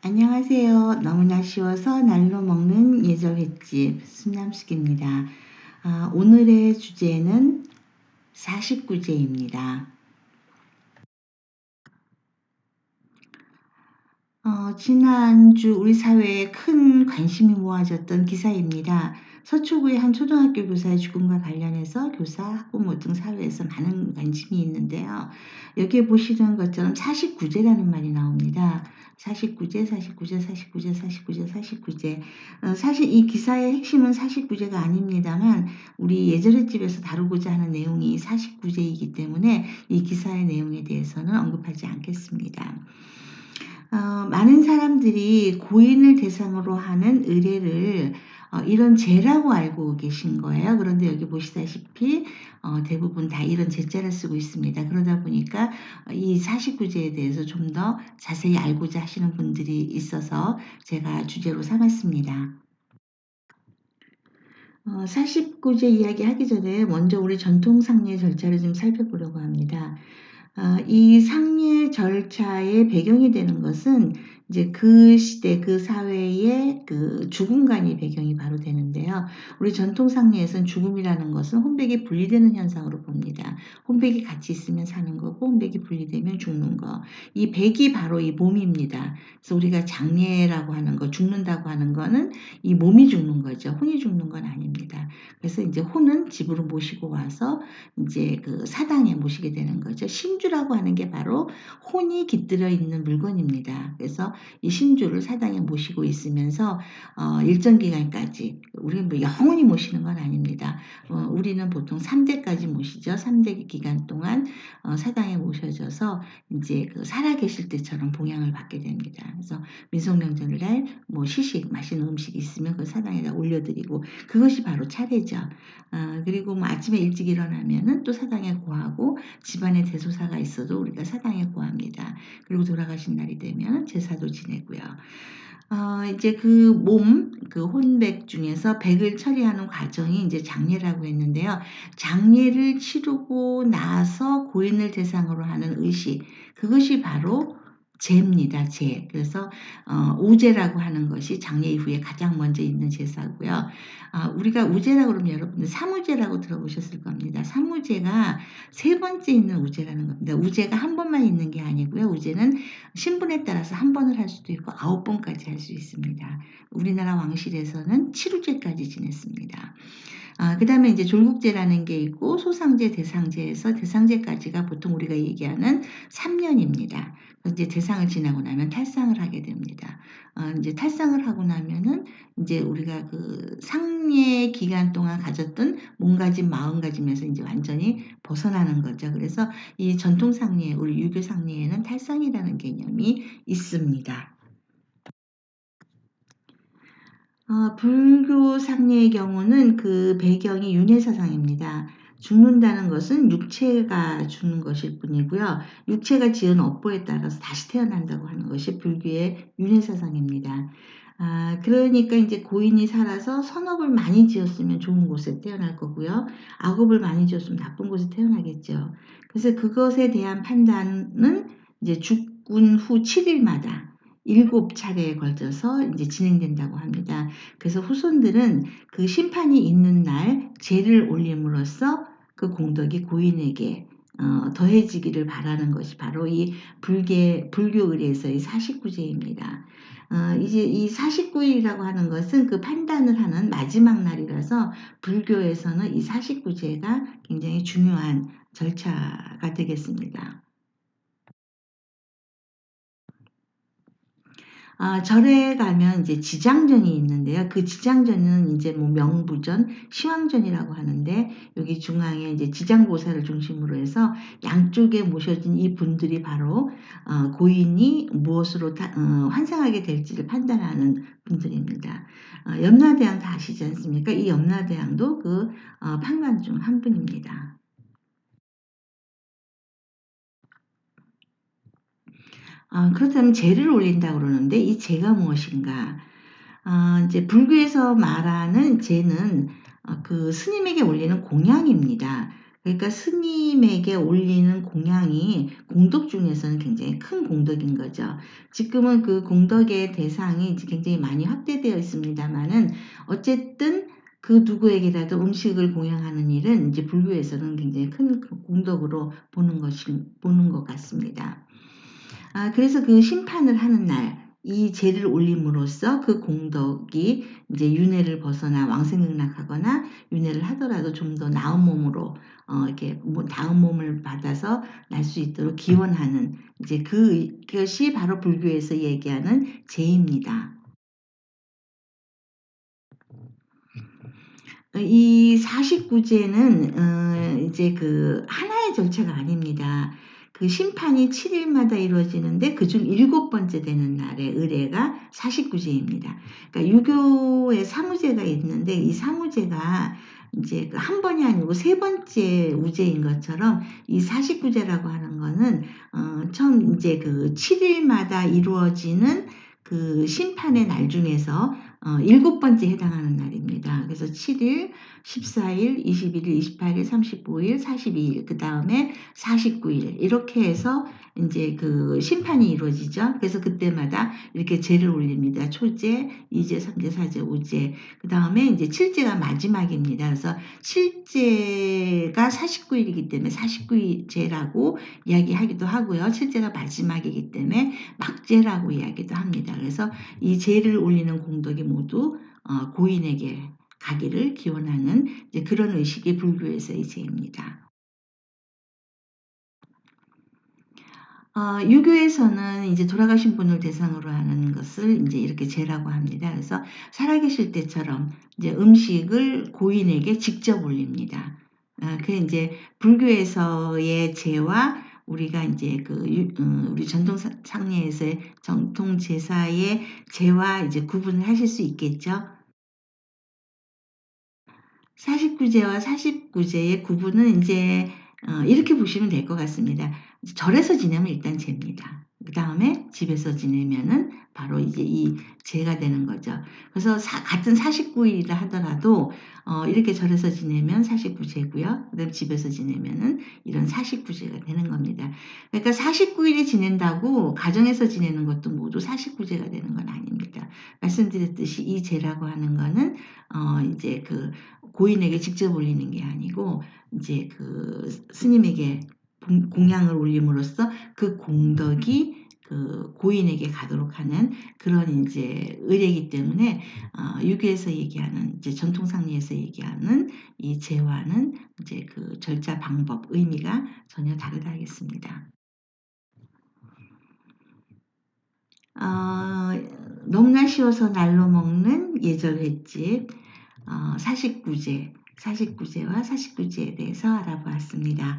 안녕하세요. 너무나 쉬워서 날로 먹는 예절 횟집 순남숙입니다. 오늘의 주제는 49제입니다. 지난주 우리 사회에 큰 관심이 모아졌던 기사입니다. 서초구의 한 초등학교 교사의 죽음과 관련해서 교사, 학부모 등 사회에서 많은 관심이 있는데요. 여기에 보시는 것처럼 49제라는 말이 나옵니다. 49제, 49제, 49제, 49제, 49제. 사실 이 기사의 핵심은 49제가 아닙니다만 우리 예절횟집에서 다루고자 하는 내용이 49제이기 때문에 이 기사의 내용에 대해서는 언급하지 않겠습니다. 많은 사람들이 고인을 대상으로 하는 의례를 이런 제라고 알고 계신 거예요. 그런데 여기 보시다시피 대부분 다 이런 제자를 쓰고 있습니다. 그러다 보니까 이 49제에 대해서 좀 더 자세히 알고자 하시는 분들이 있어서 제가 주제로 삼았습니다. 49제 이야기 하기 전에 먼저 우리 전통 상례 절차를 좀 살펴보려고 합니다. 이 상례 절차의 배경이 되는 것은 이제 그 시대, 그 사회의 그 죽음관이 배경이 바로 되는데요. 우리 전통 상례에서는 죽음이라는 것은 혼백이 분리되는 현상으로 봅니다. 혼백이 같이 있으면 사는 거고 혼백이 분리되면 죽는 거. 이 백이 바로 이 몸입니다. 그래서 우리가 장례라고 하는 거, 죽는다고 하는 거는 이 몸이 죽는 거죠. 혼이 죽는 건 아닙니다. 그래서 이제 혼은 집으로 모시고 와서 이제 그 사당에 모시게 되는 거죠. 신주라고 하는 게 바로 혼이 깃들어 있는 물건입니다. 그래서 이 신주를 사당에 모시고 있으면서 일정 기간까지 우리는 뭐 영원히 모시는 건 아닙니다. 우리는 보통 3대까지 모시죠. 3대 기간 동안 사당에 모셔져서 이제 그 살아계실 때처럼 봉양을 받게 됩니다. 그래서 민속명절날 뭐 시식 맛있는 음식이 있으면 그 사당에다 올려드리고 그것이 바로 차례죠. 그리고 뭐 아침에 일찍 일어나면은 또 사당에 고하고 집안에 대소사가 있어도 우리가 사당에 고합니다. 그리고 돌아가신 날이 되면 제사도 지내고요. 이제 그 혼백 중에서 백을 처리하는 과정이 이제 장례라고 했는데요. 장례를 치르고 나서 고인을 대상으로 하는 의식, 그것이 바로 제입니다. 제. 그래서 우제라고 하는 것이 장례 이후에 가장 먼저 있는 제사고요. 우리가 우제라고 그러면 여러분들 사무제라고 들어보셨을 겁니다. 사무제가 세 번째 있는 우제라는 겁니다. 우제가 한 번만 있는 게 아니고요. 우제는 신분에 따라서 한 번을 할 수도 있고 9번까지 할 수 있습니다. 우리나라 왕실에서는 7우제까지 지냈습니다. 그 다음에 이제 졸국제라는 게 있고 소상제, 대상제에서 대상제까지가 보통 우리가 얘기하는 3년입니다. 이제 대상을 지나고 나면 탈상을 하게 됩니다. 이제 탈상을 하고 나면은 이제 우리가 그 상례 기간 동안 가졌던 몸가짐, 마음가짐에서 이제 완전히 벗어나는 거죠. 그래서 이 전통 상례, 우리 유교 상례에는 탈상이라는 개념이 있습니다. 불교 상례의 경우는 그 배경이 윤회사상입니다. 죽는다는 것은 육체가 죽는 것일 뿐이고요. 육체가 지은 업보에 따라서 다시 태어난다고 하는 것이 불교의 윤회사상입니다. 그러니까 이제 고인이 살아서 선업을 많이 지었으면 좋은 곳에 태어날 거고요. 악업을 많이 지었으면 나쁜 곳에 태어나겠죠. 그래서 그것에 대한 판단은 이제 죽은 후 7일마다 7차례에 걸쳐서 이제 진행된다고 합니다. 그래서 후손들은 그 심판이 있는 날 제를 올림으로써 그 공덕이 고인에게 더해지기를 바라는 것이 바로 이 불교 의례에서의 49제입니다. 이제 이 49일이라고 하는 것은 그 판단을 하는 마지막 날이라서 불교에서는 이 49제가 굉장히 중요한 절차가 되겠습니다. 절에 가면 이제 지장전이 있는데요. 그 지장전은 이제 뭐 명부전, 시황전이라고 하는데 여기 중앙에 이제 지장보살을 중심으로 해서 양쪽에 모셔진 이 분들이 바로 고인이 무엇으로 환생하게 될지를 판단하는 분들입니다. 염라대왕 다 아시지 않습니까? 이 염라대왕도 그 판관 중 한 분입니다. 그렇다면 제를 올린다고 그러는데 이 제가 무엇인가? 이제 불교에서 말하는 제는 그 스님에게 올리는 공양입니다. 그러니까 스님에게 올리는 공양이 공덕 중에서는 굉장히 큰 공덕인 거죠. 지금은 그 공덕의 대상이 이제 굉장히 많이 확대되어 있습니다만은 어쨌든 그 누구에게라도 음식을 공양하는 일은 이제 불교에서는 굉장히 큰 공덕으로 보는 것 같습니다. 그래서 그 심판을 하는 날, 이 제를 올림으로써 그 공덕이 이제 윤회를 벗어나 왕생극락하거나 윤회를 하더라도 좀 더 나은 몸으로 이렇게 나은 몸을 받아서 날 수 있도록 기원하는 이제 그것이 바로 불교에서 얘기하는 제입니다. 이 49제는 이제 그 하나의 절차가 아닙니다. 그 심판이 7일마다 이루어지는데 그중 7번째 되는 날의 의례가 49제입니다. 그러니까 유교에 사무제가 있는데 이 사무제가 이제 그 한 번이 아니고 세 번째 우제인 것처럼 이 49제라고 하는 거는 처음 이제 그 7일마다 이루어지는 그 심판의 날 중에서 7번째 해당하는 날입니다. 그래서 7일, 14일, 21일, 28일, 35일, 42일, 그 다음에 49일 이렇게 해서 이제 그 심판이 이루어지죠. 그래서 그때마다 이렇게 제를 올립니다. 초제, 2제, 3제, 4제, 5제. 그 다음에 이제 7제가 마지막입니다. 그래서 7제가 49일이기 때문에 49제라고 이야기하기도 하고요. 7제가 마지막이기 때문에 막제라고 이야기도 합니다. 그래서 이 제를 올리는 공덕이 모두 고인에게 가기를 기원하는 이제 그런 의식이 불교에서의 제입니다. 유교에서는 이제 돌아가신 분을 대상으로 하는 것을 이제 이렇게 제라고 합니다. 그래서 살아계실 때처럼 이제 음식을 고인에게 직접 올립니다. 그 이제 불교에서의 제와 우리가 이제 우리 전통 상례에서의 정통 제사의 제와 이제 구분을 하실 수 있겠죠. 49제와 49제의 구분은 이제 이렇게 보시면 될 것 같습니다. 절에서 지내면 일단 제입니다. 그 다음에 집에서 지내면은 바로 이제 이 제가 되는 거죠. 그래서 같은 49일이라 하더라도 이렇게 절에서 지내면 49제고요. 그 다음에 집에서 지내면은 이런 49제가 되는 겁니다. 그러니까 49일이 지낸다고 가정에서 지내는 것도 모두 49제가 되는 건 아닙니다. 말씀드렸듯이 이 제라고 하는 거는 이제 그 고인에게 직접 올리는 게 아니고 이제 그 스님에게 공양을 올림으로써 그 공덕이 그 고인에게 가도록 하는 그런 이제 의례이기 때문에 유교에서 얘기하는 이제 전통상리에서 얘기하는 이 제와는 이제 그 절차 방법 의미가 전혀 다르다 하겠습니다. 너무나 쉬워서 날로 먹는 예절 횟집 49제, 49제와 49제에 대해서 알아보았습니다.